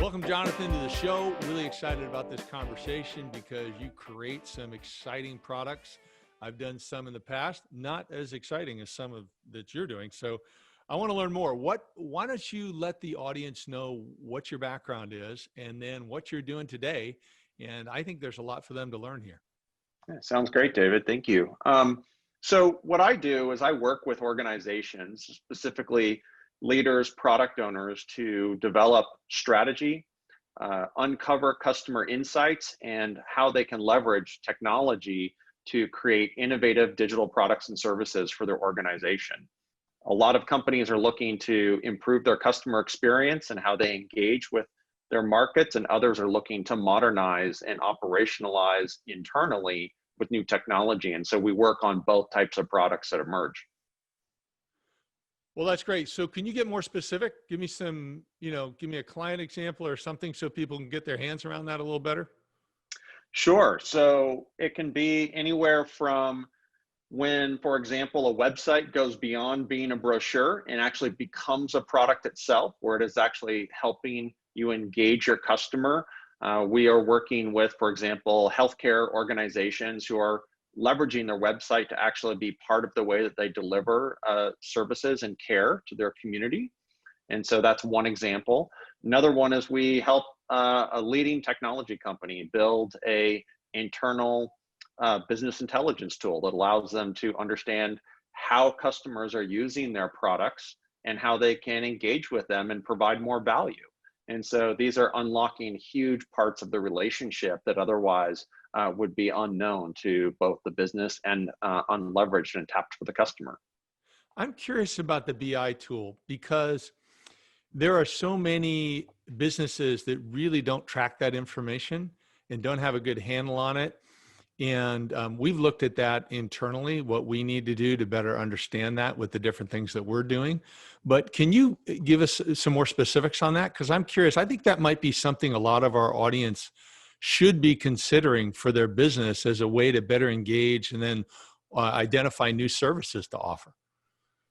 Welcome, Jonathan, to the show. Really excited about this conversation because you create some exciting products. I've done some in the past, not as exciting as some of that you're doing. So I want to learn more. Why don't you let the audience know what your background is and then what you're doing today? And I think there's a lot for them to learn here. Yeah, sounds great, David. Thank you. So what I do is I work with organizations, specifically leaders, product owners, to develop strategy, uncover customer insights, and how they can leverage technology to create innovative digital products and services for their organization. A lot of companies are looking to improve their customer experience and how they engage with their markets, and others are looking to modernize and operationalize internally with new technology. And so we work on both types of products that emerge. Well, that's great. So can you get more specific? Give me some, give me a client example or something so people can get their hands around that a little better. Sure. So it can be anywhere from when, for example, a website goes beyond being a brochure and actually becomes a product itself, where it is actually helping you engage your customer. We are working with, for example, healthcare organizations who are leveraging their website to actually be part of the way that they deliver services and care to their community. And so that's one example. Another one is we help a leading technology company build a internal business intelligence tool that allows them to understand how customers are using their products and how they can engage with them and provide more value. And so these are unlocking huge parts of the relationship that otherwise would be unknown to both the business and unleveraged and tapped for the customer. I'm curious about the BI tool because there are so many businesses that really don't track that information and don't have a good handle on it. And we've looked at that internally, what we need to do to better understand that with the different things that we're doing. But can you give us some more specifics on that? Because I'm curious. I think that might be something a lot of our audience should be considering for their business as a way to better engage and then identify new services to offer.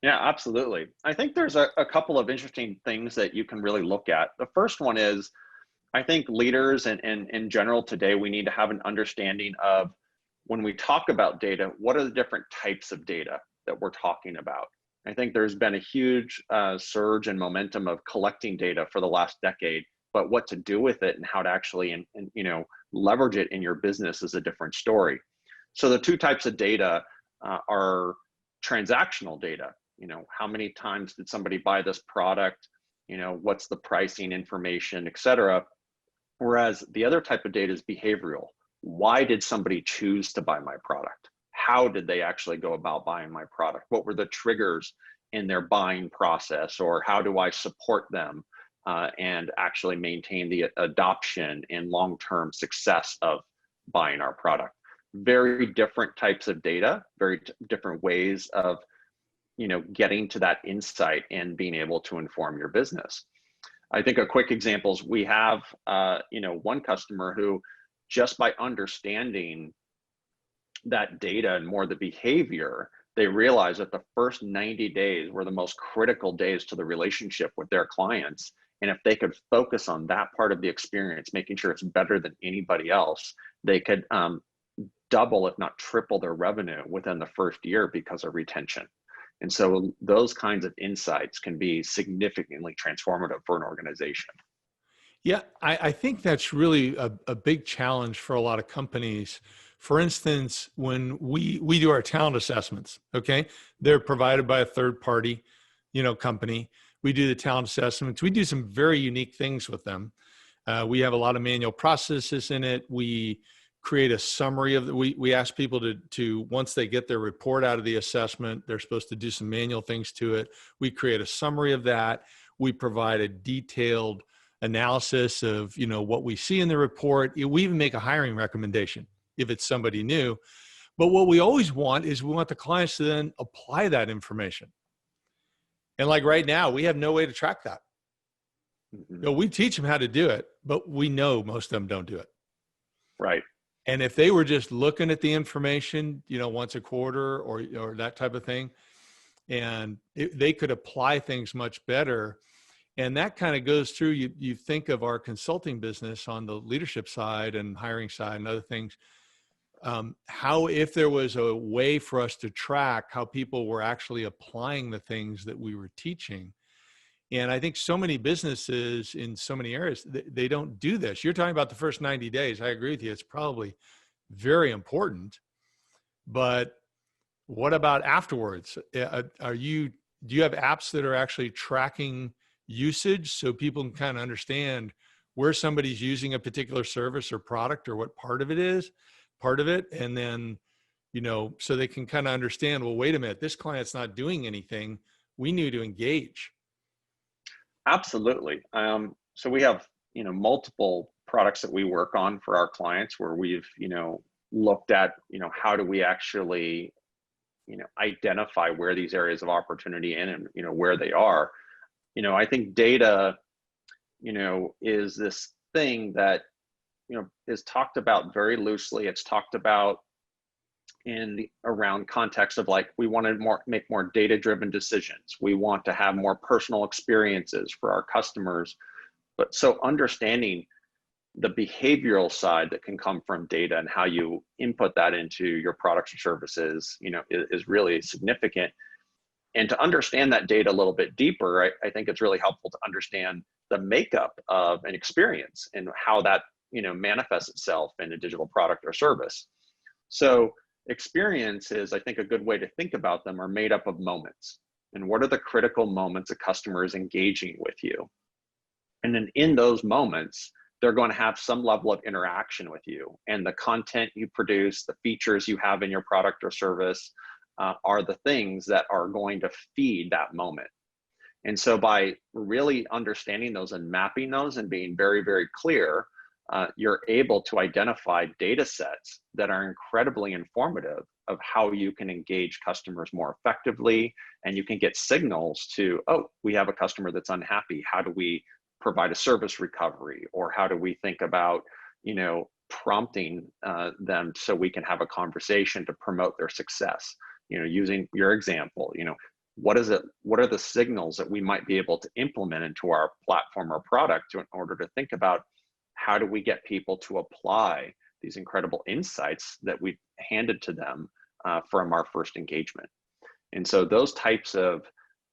Yeah, absolutely. I think there's a couple of interesting things that you can really look at. The first one is, I think leaders and in general today, we need to have an understanding of when we talk about data, what are the different types of data that we're talking about? I think there's been a huge surge and momentum of collecting data for the last decade, but what to do with it and how to actually leverage it in your business is a different story. So the two types of data are transactional data. How many times did somebody buy this product? What's the pricing information, et cetera. Whereas the other type of data is behavioral. Why did somebody choose to buy my product? How did they actually go about buying my product? What were the triggers in their buying process? Or how do I support them and actually maintain the adoption and long-term success of buying our product? Very different types of data, very different ways of getting to that insight and being able to inform your business. I think a quick example is we have, one customer who, just by understanding that data and more the behavior, they realized that the first 90 days were the most critical days to the relationship with their clients. And if they could focus on that part of the experience, making sure it's better than anybody else, they could double, if not triple, their revenue within the first year because of retention. And so those kinds of insights can be significantly transformative for an organization. Yeah, I think that's really a big challenge for a lot of companies. For instance, when we do our talent assessments, okay, they're provided by a third party, company. We do the talent assessments. We do some very unique things with them. We have a lot of manual processes in it. We create a summary of we ask people to once they get their report out of the assessment, they're supposed to do some manual things to it. We create a summary of that. We provide a detailed analysis of what we see in the report. We even make a hiring recommendation if it's somebody new. But what we always want is we want the clients to then apply that information. And like right now, we have no way to track that. Mm-hmm. We teach them how to do it, but we know most of them don't do it. Right. And if they were just looking at the information, once a quarter or that type of thing, and they could apply things much better. And that kind of goes through, you think of our consulting business on the leadership side and hiring side and other things. How, if there was a way for us to track how people were actually applying the things that we were teaching. And I think so many businesses in so many areas, they don't do this. You're talking about the first 90 days. I agree with you. It's probably very important, but what about afterwards? Do you have apps that are actually tracking usage so people can kind of understand where somebody's using a particular service or product or what part of it? And then, so they can kind of understand, well, wait a minute, this client's not doing anything. We need to engage. Absolutely. So we have, multiple products that we work on for our clients where we've, looked at, how do we actually, identify where these areas of opportunity and, where they are. I think data, is this thing that, is talked about very loosely. It's talked about around context of like, we want to make more data-driven decisions. We want to have more personal experiences for our customers. But so understanding the behavioral side that can come from data and how you input that into your products or services, is really significant. And to understand that data a little bit deeper, I think it's really helpful to understand the makeup of an experience and how that, manifests itself in a digital product or service. So experiences, I think a good way to think about them, are made up of moments. And what are the critical moments a customer is engaging with you? And then in those moments, they're going to have some level of interaction with you. And the content you produce, the features you have in your product or service, are the things that are going to feed that moment. And so by really understanding those and mapping those and being very, very clear, you're able to identify data sets that are incredibly informative of how you can engage customers more effectively. And you can get signals to, oh, we have a customer that's unhappy. How do we provide a service recovery? Or how do we think about, prompting them so we can have a conversation to promote their success? Using your example, what are the signals that we might be able to implement into our platform or product in order to think about how do we get people to apply these incredible insights that we've handed to them from our first engagement. And so those types of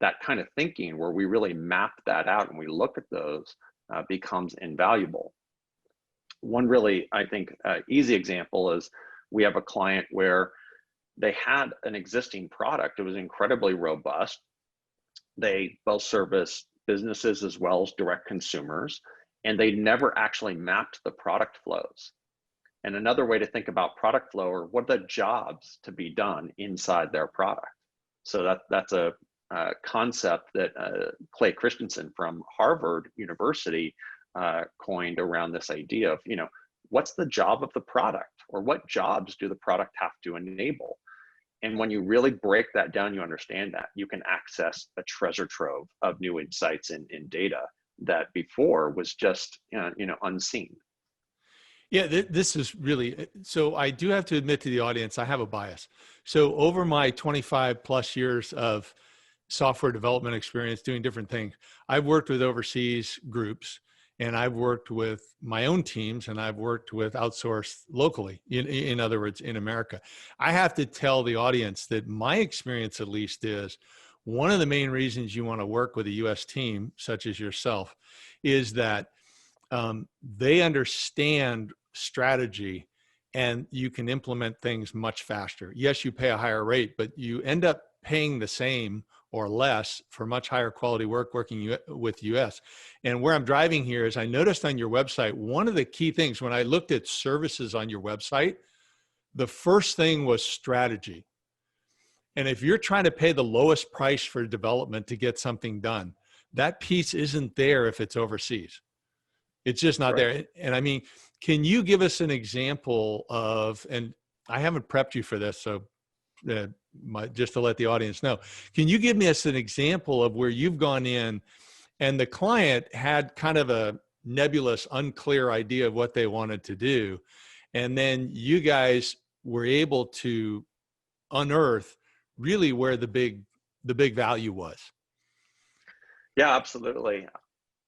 that kind of thinking where we really map that out and we look at those becomes invaluable. One really, I think, easy example is we have a client where they had an existing product. It was incredibly robust. They both service businesses as well as direct consumers, and they never actually mapped the product flows. And another way to think about product flow are what are the jobs to be done inside their product. So that's a concept that Clay Christensen from Harvard University coined around this idea of, what's the job of the product, or what jobs do the product have to enable? And when you really break that down, you understand that you can access a treasure trove of new insights in data that before was just, unseen. Yeah, this is really, so I do have to admit to the audience, I have a bias. So over my 25 plus years of software development experience doing different things, I've worked with overseas groups, and I've worked with my own teams, and I've worked with outsourced locally, in other words, in America. I have to tell the audience that my experience, at least, is one of the main reasons you want to work with a US team, such as yourself, is that they understand strategy and you can implement things much faster. Yes, you pay a higher rate, but you end up paying the same or less for much higher quality work working with US. And where I'm driving here is I noticed on your website, one of the key things when I looked at services on your website, the first thing was strategy. And if you're trying to pay the lowest price for development to get something done, that piece isn't there if it's overseas. It's just not there. And I mean, can you give us an example of, and I haven't prepped you for this, so just to let the audience know, can you give us an example of where you've gone in and the client had kind of a nebulous, unclear idea of what they wanted to do, and then you guys were able to unearth really where the big value was? Yeah, absolutely.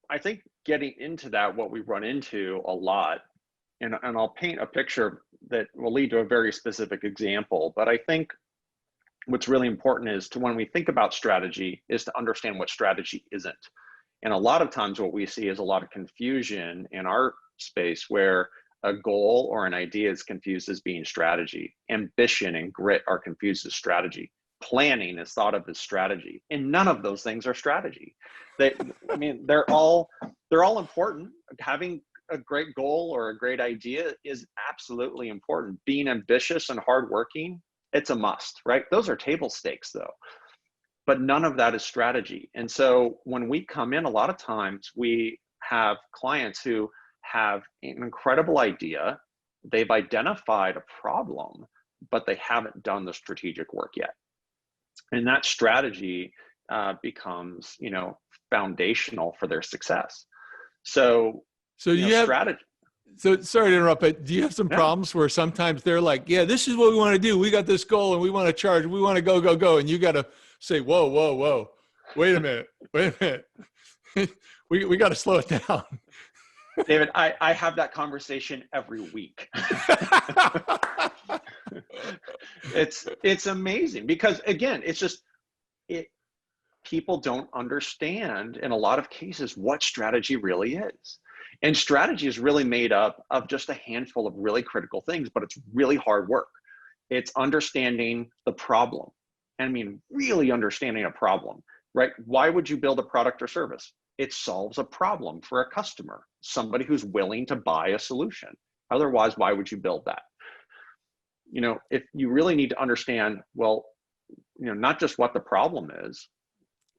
I think getting into that, what we run into a lot, and I'll paint a picture that will lead to a very specific example, but I think what's really important is to, when we think about strategy, is to understand what strategy isn't. And a lot of times what we see is a lot of confusion in our space where a goal or an idea is confused as being strategy. Ambition and grit are confused as strategy. Planning is thought of as strategy, and none of those things are strategy. I mean, they're all important. Having a great goal or a great idea is absolutely important. Being ambitious and hardworking, it's a must, right? Those are table stakes though, but none of that is strategy. And so when we come in, a lot of times we have clients who have an incredible idea. They've identified a problem, but they haven't done the strategic work yet. And that strategy becomes, you know, foundational for their success. So, So do you have, strategy. so sorry to interrupt, but do you have some problems where sometimes they're like, yeah, this is what we want to do. We got this goal and we want to charge. We want to go, go, go. And you got to say, whoa, whoa, whoa. Wait a minute. Wait a minute. we got to slow it down. David, I have that conversation every week. It's amazing because, again, it's just, people don't understand in a lot of cases what strategy really is. And strategy is really made up of just a handful of really critical things, but it's really hard work. It's understanding the problem. And I mean, really understanding a problem, right? Why would you build a product or service? It solves a problem for a customer, somebody who's willing to buy a solution. Otherwise, why would you build that? You know, if you really need to understand, well, you know, not just what the problem is,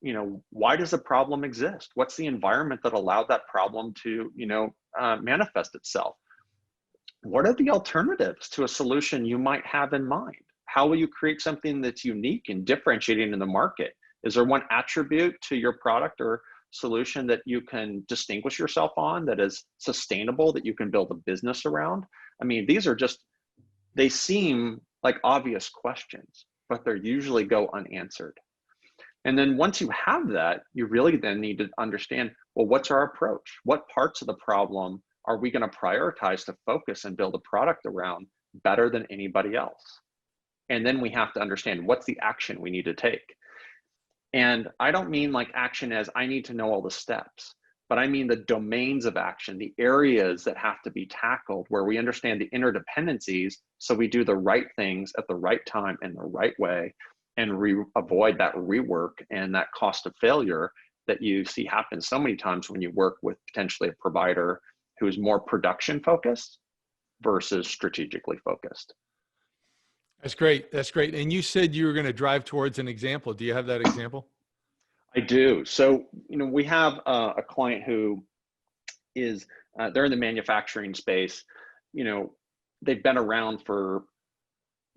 you know, why does the problem exist? What's the environment that allowed that problem to, you know, manifest itself? What are the alternatives to a solution you might have in mind? How will you create something that's unique and differentiating in the market? Is there one attribute to your product or solution that you can distinguish yourself on, that is sustainable, that you can build a business around? I mean, these are just, they seem like obvious questions, but they're usually go unanswered. And then once you have that, you really then need to understand, well, what's our approach? What parts of the problem are we going to prioritize to focus and build a product around better than anybody else? And then we have to understand what's the action we need to take. And I don't mean like action as I need to know all the steps, but I mean the domains of action, the areas that have to be tackled where we understand the interdependencies so we do the right things at the right time in the right way, and avoid that rework and that cost of failure that you see happen so many times when you work with potentially a provider who is more production focused versus strategically focused. That's great. That's great. And you said you were going to drive towards an example. Do you have that example? I do. So, you know, we have a client who is, they're in the manufacturing space. You know, they've been around for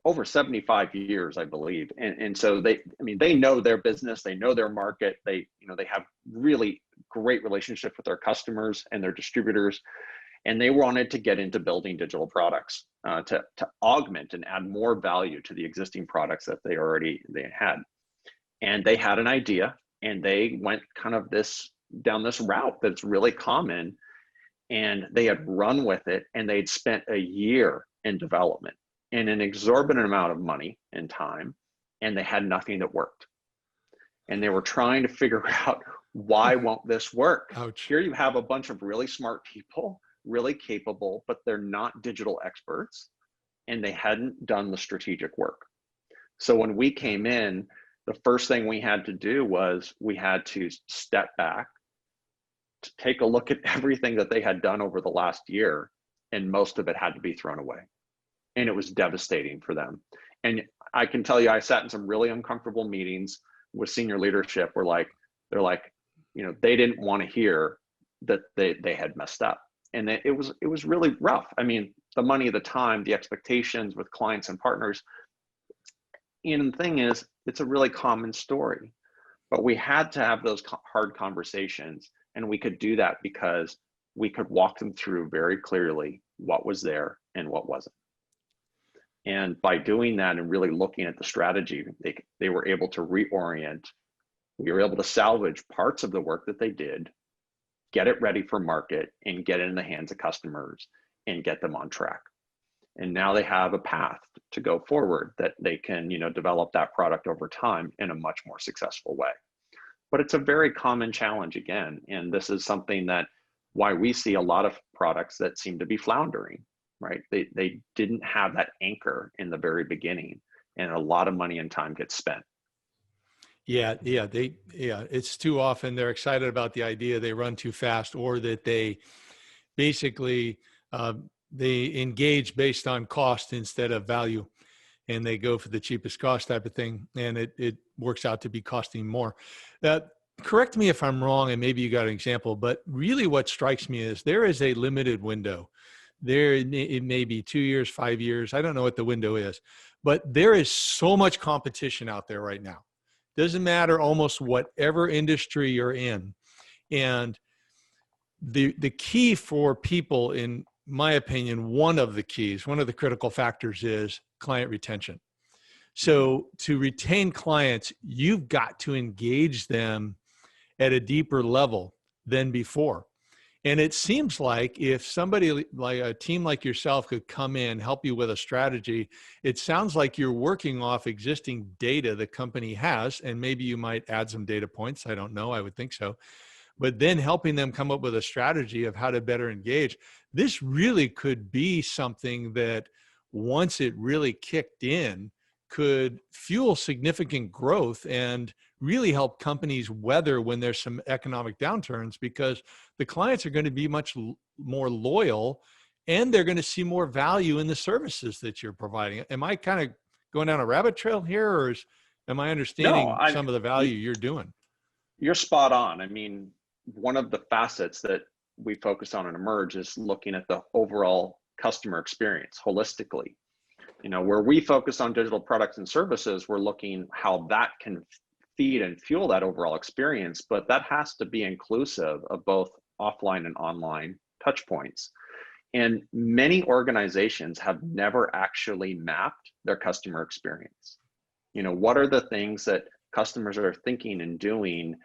over 75 years, I believe. And so they, I mean, they know their business, they know their market, they, you know, they have really great relationship with their customers and their distributors. And they wanted to get into building digital products to augment and add more value to the existing products that they had. And they had an idea and they went kind of down this route that's really common. And they had run with it and they'd spent a year in development and an exorbitant amount of money and time, and they had nothing that worked. And they were trying to figure out, why won't this work? Ouch. Here you have a bunch of really smart people, really capable, but they're not digital experts, and they hadn't done the strategic work. So when we came in, the first thing we had to do was we had to step back, to take a look at everything that they had done over the last year, and most of it had to be thrown away. And it was devastating for them. And I can tell you, I sat in some really uncomfortable meetings with senior leadership where they're like, you know, they didn't want to hear that they had messed up. And it was really rough. I mean, the money, the time, the expectations with clients and partners. And the thing is, it's a really common story, but we had to have those hard conversations, and we could do that because we could walk them through very clearly what was there and what wasn't. And by doing that and really looking at the strategy, they were able to reorient. We were able to salvage parts of the work that they did get it ready for market, and get it in the hands of customers and get them on track. And now they have a path to go forward that they can, develop that product over time in a much more successful way. But it's a very common challenge again. And this is something that why we see a lot of products that seem to be floundering, right? They didn't have that anchor in the very beginning, and a lot of money and time gets spent. Yeah, it's too often they're excited about the idea, they run too fast, or that they basically uh, they engage based on cost instead of value, and they go for the cheapest cost type of thing, and it works out to be costing more. Uh, Correct me if I'm wrong, and maybe you got an example, but really what strikes me is there is a limited window. It may be 2 years, 5 years. I don't know what the window is, but there is so much competition out there right now. Doesn't matter almost whatever industry you're in. And the key for people, in my opinion, one of the critical factors is client retention. So to retain clients, you've got to engage them at a deeper level than before. And it seems like if somebody like a team like yourself could come in, help you with a strategy, it sounds like you're working off existing data the company has, and maybe you might add some data points. I don't know. I would think so. But then helping them come up with a strategy of how to better engage. This really could be something that once it really kicked in, could fuel significant growth and really help companies weather when there's some economic downturns, because the clients are going to be much more loyal and they're going to see more value in the services that you're providing. Am I kind of going down a rabbit trail here, or am I No, understanding some of the value you're doing? you're spot on. I mean, one of the facets that we focus on in Emerge is looking at the overall customer experience holistically. Where we focus on digital products and services, we're looking how that can feed and fuel that overall experience, but that has to be inclusive of both offline and online touch points. And many organizations have never actually mapped their customer experience. What are the things that customers are thinking and doing,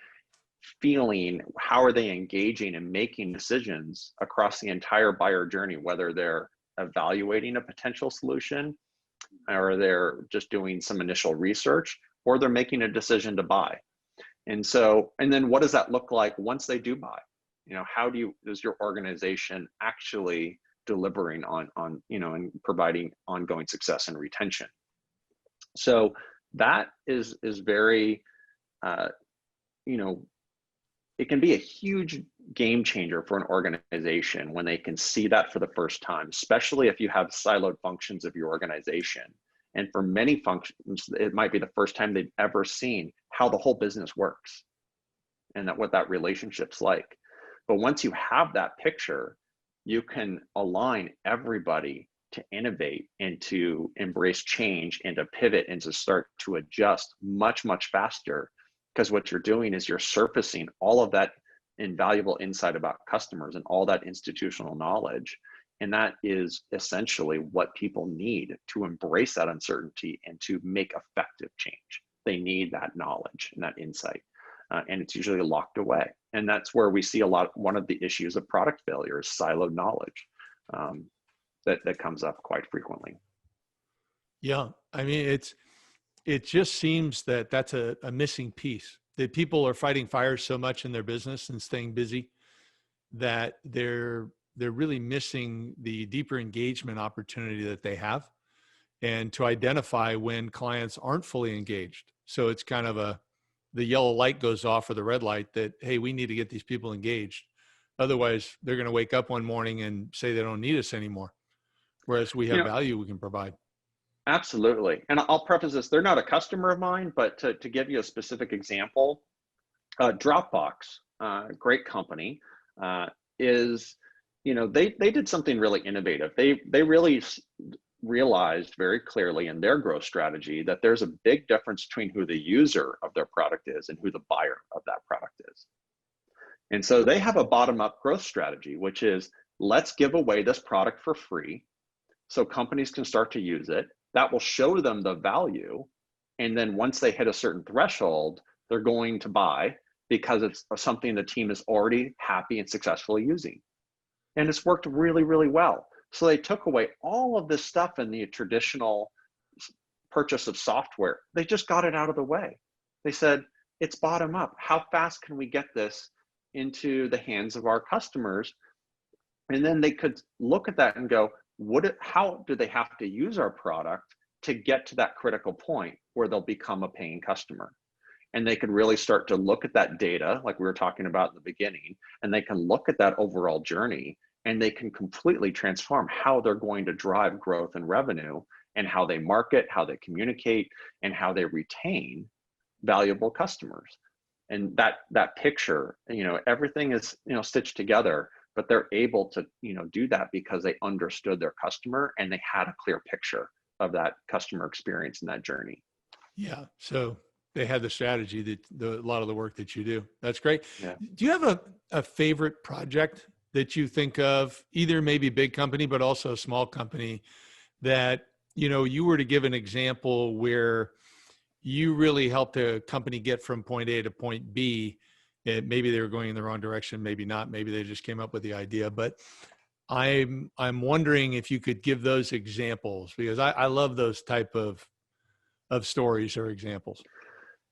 feeling, how are they engaging and making decisions across the entire buyer journey, whether they're evaluating a potential solution, or they're just doing some initial research, or they're making a decision to buy. And then what does that look like once they do buy? How is your organization actually delivering on and providing ongoing success and retention? So that is very, it can be a huge game changer for an organization when they can see that for the first time, especially if you have siloed functions of your organization. And for many functions, it might be the first time they've ever seen how the whole business works and what that relationship's like. But once you have that picture, you can align everybody to innovate and to embrace change and to pivot and to start to adjust much, much faster. Because what you're doing is you're surfacing all of that invaluable insight about customers and all that institutional knowledge. And that is essentially what people need to embrace that uncertainty and to make effective change. They need that knowledge and that insight. And it's usually locked away. And that's where we see one of the issues of product failure is siloed knowledge that comes up quite frequently. Yeah. I mean, it just seems that that's a missing piece, that people are fighting fires so much in their business and staying busy that they're really missing the deeper engagement opportunity that they have, and to identify when clients aren't fully engaged. So it's kind of the yellow light goes off, or the red light, that, hey, we need to get these people engaged. Otherwise, they're going to wake up one morning and say they don't need us anymore, whereas we have value we can provide. Absolutely. And I'll preface this, they're not a customer of mine, but to give you a specific example, Dropbox, great company, is, they did something really innovative. They really realized very clearly in their growth strategy that there's a big difference between who the user of their product is and who the buyer of that product is. And so they have a bottom-up growth strategy, which is, let's give away this product for free so companies can start to use it. That will show them the value. And then once they hit a certain threshold, they're going to buy. because it's something the team is already happy and successfully using. And it's worked really, really well. So they took away all of this stuff in the traditional purchase of software. They just got it out of the way. They said, it's bottom up. How fast can we get this into the hands of our customers? And then they could look at that and go, how do they have to use our product to get to that critical point where they'll become a paying customer? And they could really start to look at that data, like we were talking about in the beginning, and they can look at that overall journey, and they can completely transform how they're going to drive growth and revenue, and how they market, how they communicate, and how they retain valuable customers. And that picture, everything is, stitched together, but they're able to, do that because they understood their customer and they had a clear picture of that customer experience in that journey. Yeah. So they had the strategy that a lot of the work that you do. That's great. Yeah. Do you have a favorite project that you think of, either maybe big company, but also a small company, that, you were to give an example where you really helped a company get from point A to point B, and maybe they were going in the wrong direction, maybe not, maybe they just came up with the idea, but I'm wondering if you could give those examples, because I love those type of stories or examples.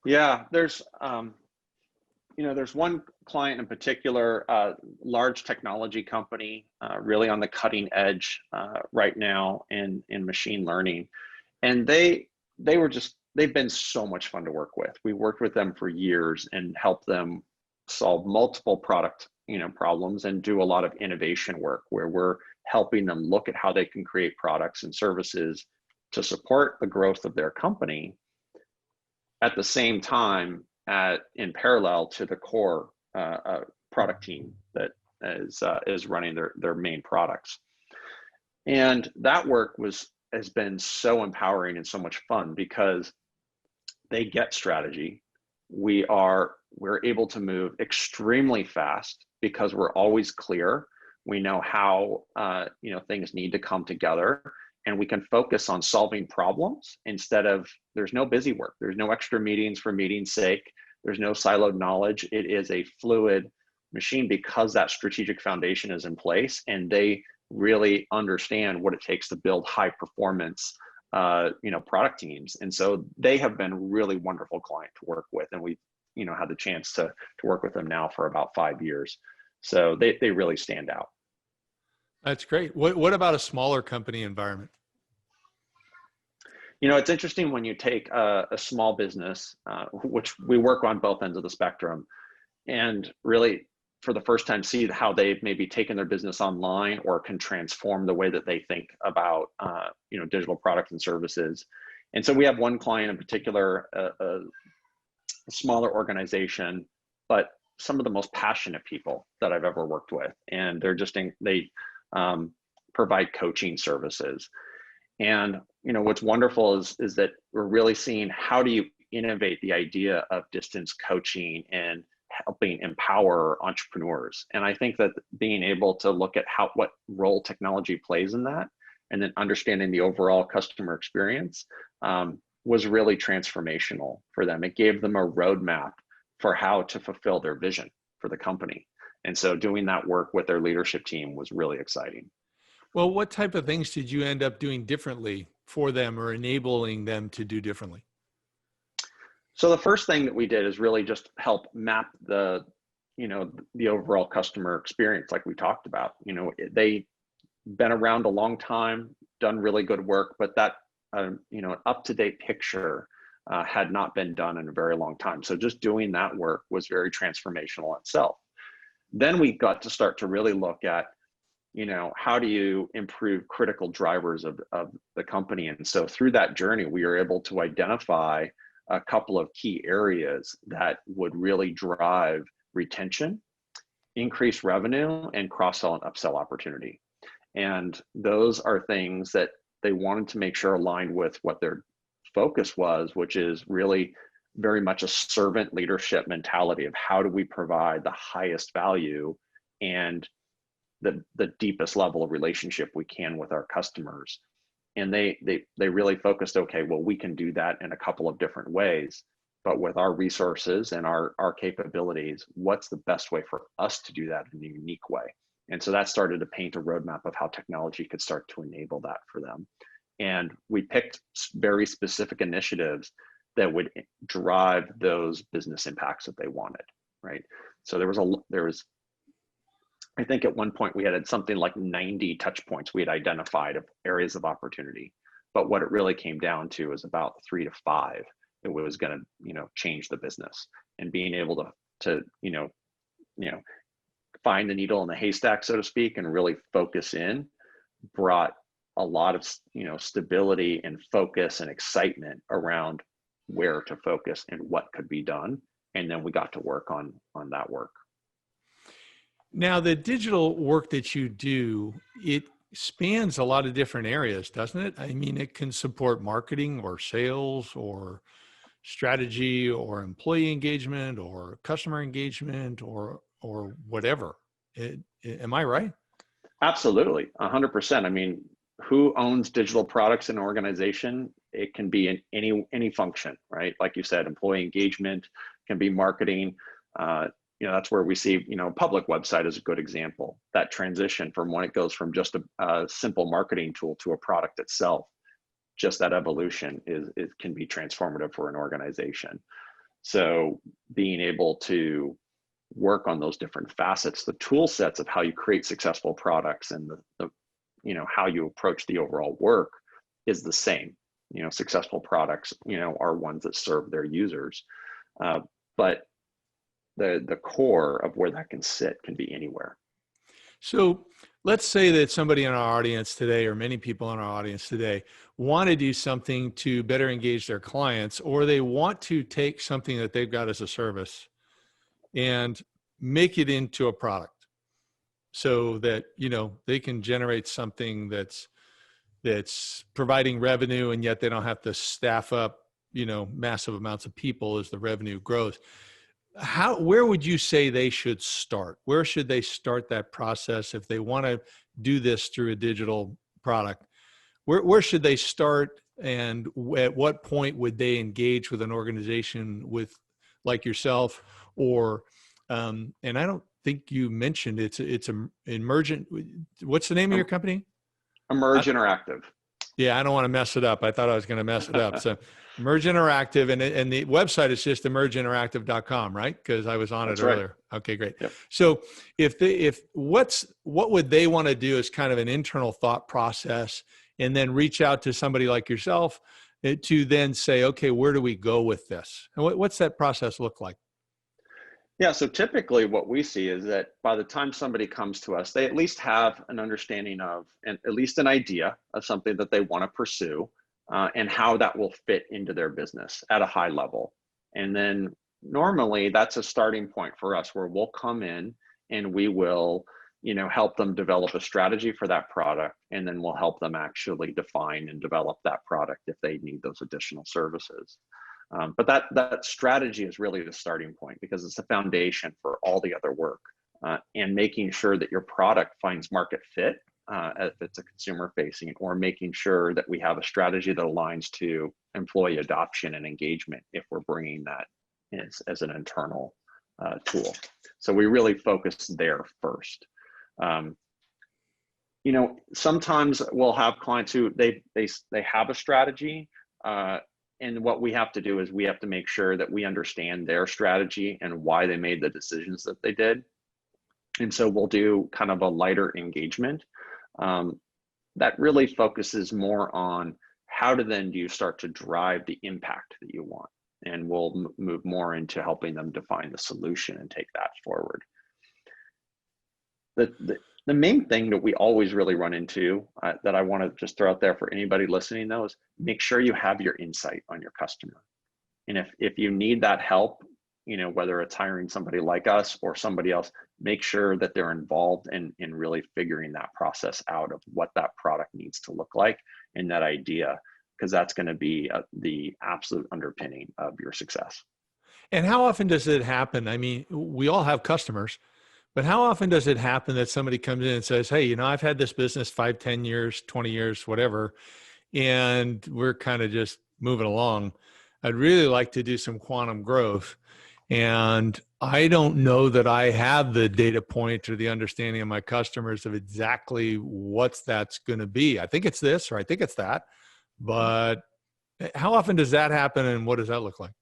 Yeah, there's one client in particular, large technology company, really on the cutting edge right now in machine learning, and they've been so much fun to work with. We worked with them for years and helped them solve multiple product problems and do a lot of innovation work where we're helping them look at how they can create products and services to support the growth of their company, at the same time in parallel to the core product team that is running their main products. And that work has been so empowering and so much fun because they get strategy. We're able to move extremely fast because we're always clear. We know how things need to come together, and we can focus on solving problems instead of, there's no busy work. There's no extra meetings for meeting's sake. There's no siloed knowledge. It is a fluid machine because that strategic foundation is in place, and they really understand what it takes to build high performance product teams. And so they have been a really wonderful client to work with. And we've had the chance to work with them now for about 5 years. So they really stand out. That's great. What about a smaller company environment? It's interesting when you take a small business, which we work on both ends of the spectrum, and really for the first time see how they've maybe taken their business online or can transform the way that they think about digital products and services. And so we have one client in particular, a smaller organization, but some of the most passionate people that I've ever worked with. And they provide coaching services. And what's wonderful is that we're really seeing, how do you innovate the idea of distance coaching and helping empower entrepreneurs? And I think that being able to look at what role technology plays in that, and then understanding the overall customer experience was really transformational for them. It gave them a roadmap for how to fulfill their vision for the company. And so doing that work with their leadership team was really exciting. Well, what type of things did you end up doing differently for them, or enabling them to do differently? So the first thing that we did is really just help map the overall customer experience, like we talked about. They've been around a long time, done really good work, but that an up-to-date picture had not been done in a very long time. So just doing that work was very transformational itself. Then we got to start to really look at, how do you improve critical drivers of the company? And so through that journey, we were able to identify a couple of key areas that would really drive retention, increase revenue, and cross-sell and upsell opportunity. And those are things that they wanted to make sure aligned with what their focus was, which is really very much a servant leadership mentality of how do we provide the highest value and the deepest level of relationship we can with our customers. And they really focused, okay, well, we can do that in a couple of different ways. but with our resources and our capabilities, what's the best way for us to do that in a unique way? And so that started to paint a roadmap of how technology could start to enable that for them. And we picked very specific initiatives that would drive those business impacts that they wanted, right? So there was, I think at one point we had something like 90 touch points we had identified of areas of opportunity. But what it really came down to is about 3 to 5 that was going to, change the business, and being able to find the needle in the haystack, so to speak, and really focus in, brought a lot of, stability and focus and excitement around where to focus and what could be done. And then we got to work on that work. Now, the digital work that you do, it spans a lot of different areas, doesn't it? I mean, it can support marketing or sales or strategy or employee engagement or customer engagement or whatever. Am I right? Absolutely, 100%. I mean, who owns digital products in an organization? It can be in any function, right? Like you said, employee engagement, can be marketing. That's where we see, public website is a good example. That transition from when it goes from just a simple marketing tool to a product itself, just that evolution it can be transformative for an organization. So being able to work on those different facets, the tool sets of how you create successful products, and the how you approach the overall work is the same. Successful products, are ones that serve their users, but the core of where that can sit can be anywhere. So let's say that somebody in our audience today, or many people in our audience today, want to do something to better engage their clients, or they want to take something that they've got as a service and make it into a product so that, they can generate something that's providing revenue, and yet they don't have to staff up, massive amounts of people as the revenue grows. Where would you say they should start? Where should they start that process if they want to do this through a digital product? Where should they start, and at what point would they engage with an organization like yourself? Or and I don't think you mentioned it's a emergent. What's the name of your company? Emerge Interactive. Yeah, I don't want to mess it up. I thought I was going to mess it up. So Emerge Interactive, and the website is just emergeinteractive.com, right? Because I was on it earlier. Right. Okay, great. Yep. So what would they want to do as kind of an internal thought process, and then reach out to somebody like yourself to then say, okay, where do we go with this? And what's that process look like? Yeah, so typically what we see is that by the time somebody comes to us, they at least have an understanding of, and at least an idea of something that they want to pursue, and how that will fit into their business at a high level. And then normally that's a starting point for us, where we'll come in and we will, help them develop a strategy for that product, and then we'll help them actually define and develop that product if they need those additional services. But that strategy is really the starting point, because it's the foundation for all the other work, and making sure that your product finds market fit, if it's a consumer facing, or making sure that we have a strategy that aligns to employee adoption and engagement if we're bringing that as an internal tool. So we really focus there first. Sometimes we'll have clients who they have a strategy, and what we have to do is we have to make sure that we understand their strategy and why they made the decisions that they did. And so we'll do kind of a lighter engagement that really focuses more on how do you start to drive the impact that you want. And we'll move more into helping them define the solution and take that forward. The main thing that we always really run into, that I want to just throw out there for anybody listening though, is make sure you have your insight on your customer. And if you need that help, whether it's hiring somebody like us or somebody else, make sure that they're involved in really figuring that process out of what that product needs to look like, and that idea, because that's going to be the absolute underpinning of your success. And how often does it happen? I mean, we all have customers, but how often does it happen that somebody comes in and says, hey, I've had this business 5, 10 years, 20 years, whatever, and we're kind of just moving along. I'd really like to do some quantum growth. And I don't know that I have the data point or the understanding of my customers of exactly what's that's going to be. I think it's this, or I think it's that. But how often does that happen, and what does that look like?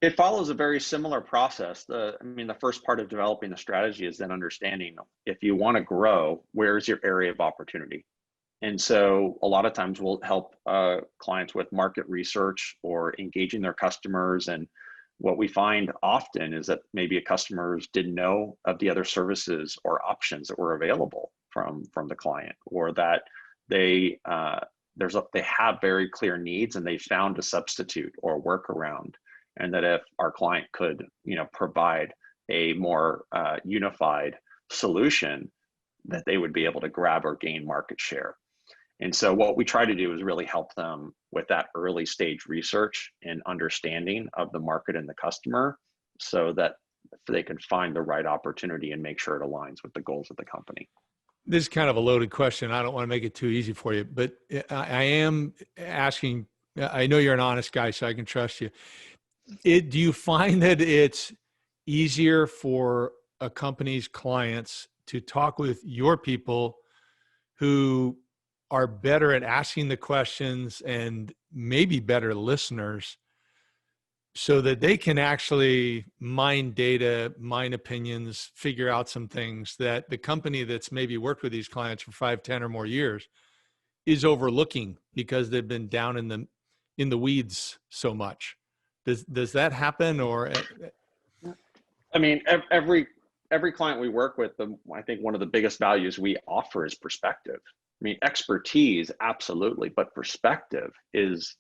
It follows a very similar process. The first part of developing the strategy is then understanding if you want to grow, where's your area of opportunity? And so a lot of times we'll help clients with market research or engaging their customers. And what we find often is that maybe a customers didn't know of the other services or options that were available from the client, or that they they have very clear needs and they found a substitute or workaround, and that if our client could provide a more unified solution, that they would be able to grab or gain market share. And so what we try to do is really help them with that early stage research and understanding of the market and the customer, so that they can find the right opportunity and make sure it aligns with the goals of the company. This is kind of a loaded question. I don't want to make it too easy for you, but I am asking, I know you're an honest guy, so I can trust you. Do you find that it's easier for a company's clients to talk with your people who are better at asking the questions and maybe better listeners, so that they can actually mine data, mine opinions, figure out some things that the company that's maybe worked with these clients for 5, 10 or more years is overlooking because they've been down in the weeds so much? Does that happen? Or I mean, every client we work with, I think one of the biggest values we offer is perspective. I mean, expertise, absolutely, but perspective is,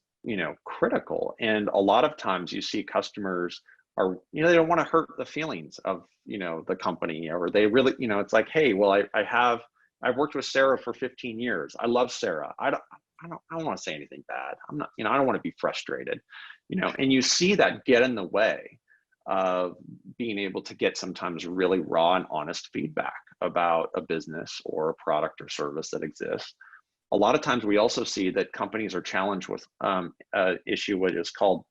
critical. And a lot of times you see customers are, they don't want to hurt the feelings of, the company, or they really, it's like, hey, well, I've worked with Sarah for 15 years. I love Sarah. I don't want to say anything bad. I'm not, I don't want to be frustrated, and you see that get in the way of being able to get sometimes really raw and honest feedback about a business or a product or service that exists. A lot of times we also see that companies are challenged with an issue what is called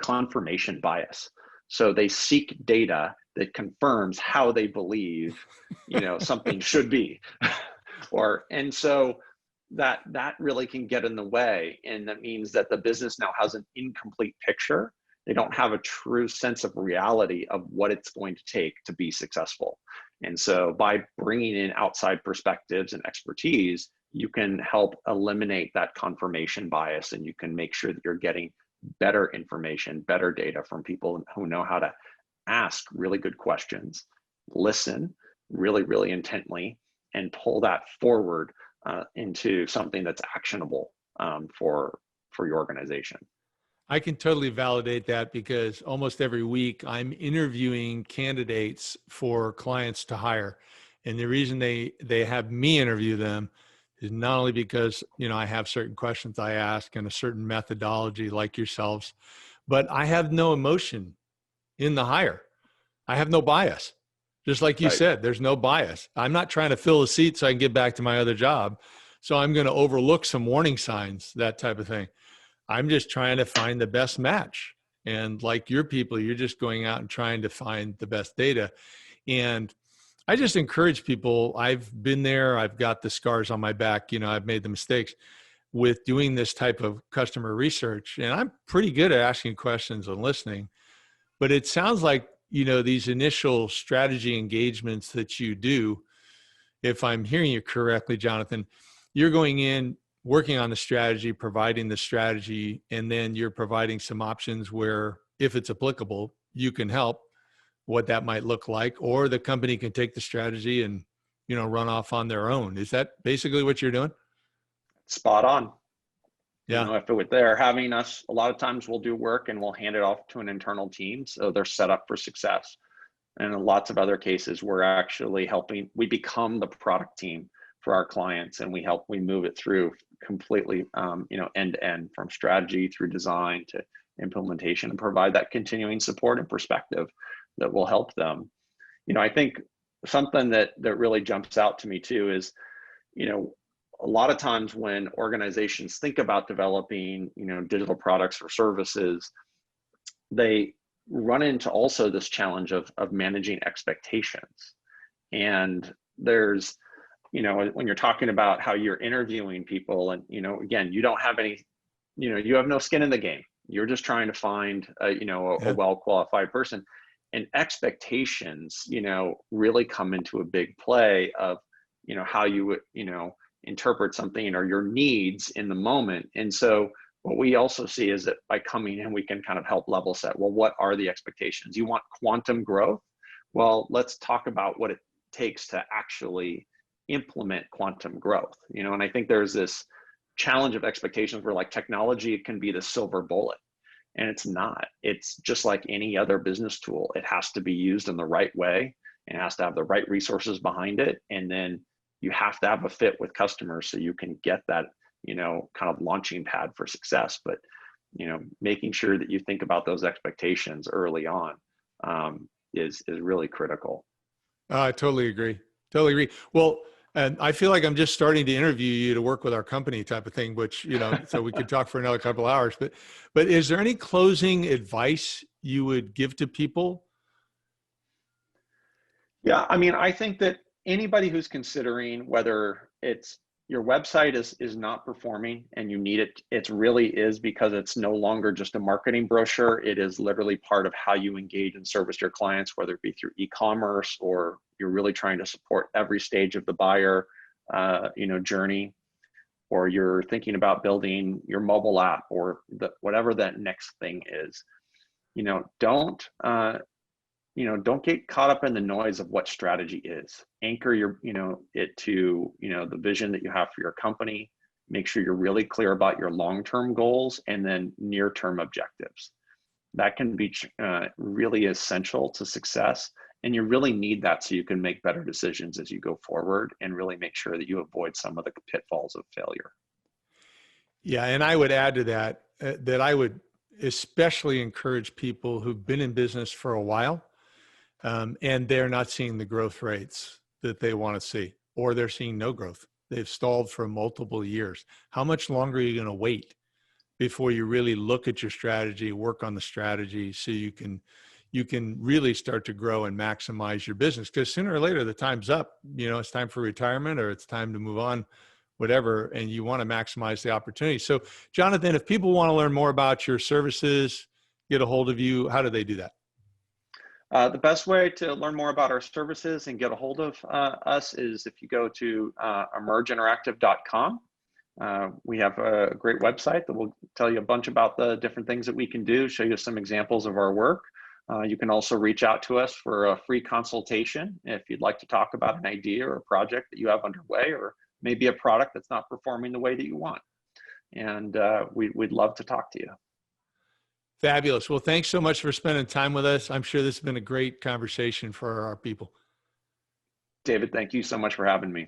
confirmation bias. So they seek data that confirms how they believe, something should be, and so that really can get in the way, and that means that the business now has an incomplete picture. They don't have a true sense of reality of what it's going to take to be successful. And so by bringing in outside perspectives and expertise, you can help eliminate that confirmation bias, and you can make sure that you're getting better information, better data from people who know how to ask really good questions, listen really, really intently, and pull that forward into something that's actionable for your organization. I can totally validate that, because almost every week I'm interviewing candidates for clients to hire. And the reason they have me interview them is not only because, I have certain questions I ask and a certain methodology like yourselves, but I have no emotion in the hire. I have no bias. Just like you said, there's no bias. I'm not trying to fill a seat so I can get back to my other job. So I'm going to overlook some warning signs, that type of thing. I'm just trying to find the best match. And like your people, you're just going out and trying to find the best data. And I just encourage people. I've been there. I've got the scars on my back. I've made the mistakes with doing this type of customer research. And I'm pretty good at asking questions and listening. But it sounds like, these initial strategy engagements that you do, if I'm hearing you correctly, Jonathon, you're going in, working on the strategy, providing the strategy, and then you're providing some options where, if it's applicable, you can help what that might look like, or the company can take the strategy and, run off on their own. Is that basically what you're doing? Spot on. Yeah. If they're having us, a lot of times we'll do work and we'll hand it off to an internal team, so they're set up for success. And in lots of other cases, we're actually helping, we become the product team for our clients, and we move it through completely, end to end, from strategy through design to implementation, and provide that continuing support and perspective that will help them. I think something that really jumps out to me too is, a lot of times when organizations think about developing, digital products or services, they run into also this challenge of managing expectations. And there's, when you're talking about how you're interviewing people and, again, you don't have any, you have no skin in the game. You're just trying to find, a well-qualified person. And expectations, really come into a big play of, how you would, interpret something or your needs in the moment. And so what we also see is that by coming in, we can kind of help level set. Well, what are the expectations? You want quantum growth? Well, let's talk about what it takes to actually implement quantum growth. And I think there's this challenge of expectations where like technology can be the silver bullet, and it's not. It's just like any other business tool. It has to be used in the right way, and it has to have the right resources behind it. And then you have to have a fit with customers so you can get that, kind of launching pad for success. But, making sure that you think about those expectations early on is really critical. I totally agree. Totally agree. Well, and I feel like I'm just starting to interview you to work with our company type of thing, which, so we could talk for another couple of hours, but is there any closing advice you would give to people? Yeah, I mean, I think that anybody who's considering whether it's your website is not performing and you need it, it really is because it's no longer just a marketing brochure. It is literally part of how you engage and service your clients, whether it be through e-commerce or you're really trying to support every stage of the buyer, journey, or you're thinking about building your mobile app or whatever that next thing is. Don't get caught up in the noise of what strategy is. Anchor it to, the vision that you have for your company. Make sure you're really clear about your long-term goals and then near-term objectives. That can be really essential to success. And you really need that so you can make better decisions as you go forward and really make sure that you avoid some of the pitfalls of failure. Yeah. And I would add to that, that I would especially encourage people who've been in business for a while, and they're not seeing the growth rates that they want to see, or they're seeing no growth. They've stalled for multiple years. How much longer are you going to wait before you really look at your strategy, work on the strategy so you can really start to grow and maximize your business? Because sooner or later, the time's up. It's time for retirement or it's time to move on, whatever, and you want to maximize the opportunity. So, Jonathon, if people want to learn more about your services, get a hold of you, how do they do that? The best way to learn more about our services and get a hold of us is if you go to emergeinteractive.com. We have a great website that will tell you a bunch about the different things that we can do, show you some examples of our work. You can also reach out to us for a free consultation if you'd like to talk about an idea or a project that you have underway, or maybe a product that's not performing the way that you want. And we'd love to talk to you. Fabulous. Well, thanks so much for spending time with us. I'm sure this has been a great conversation for our people. David, thank you so much for having me.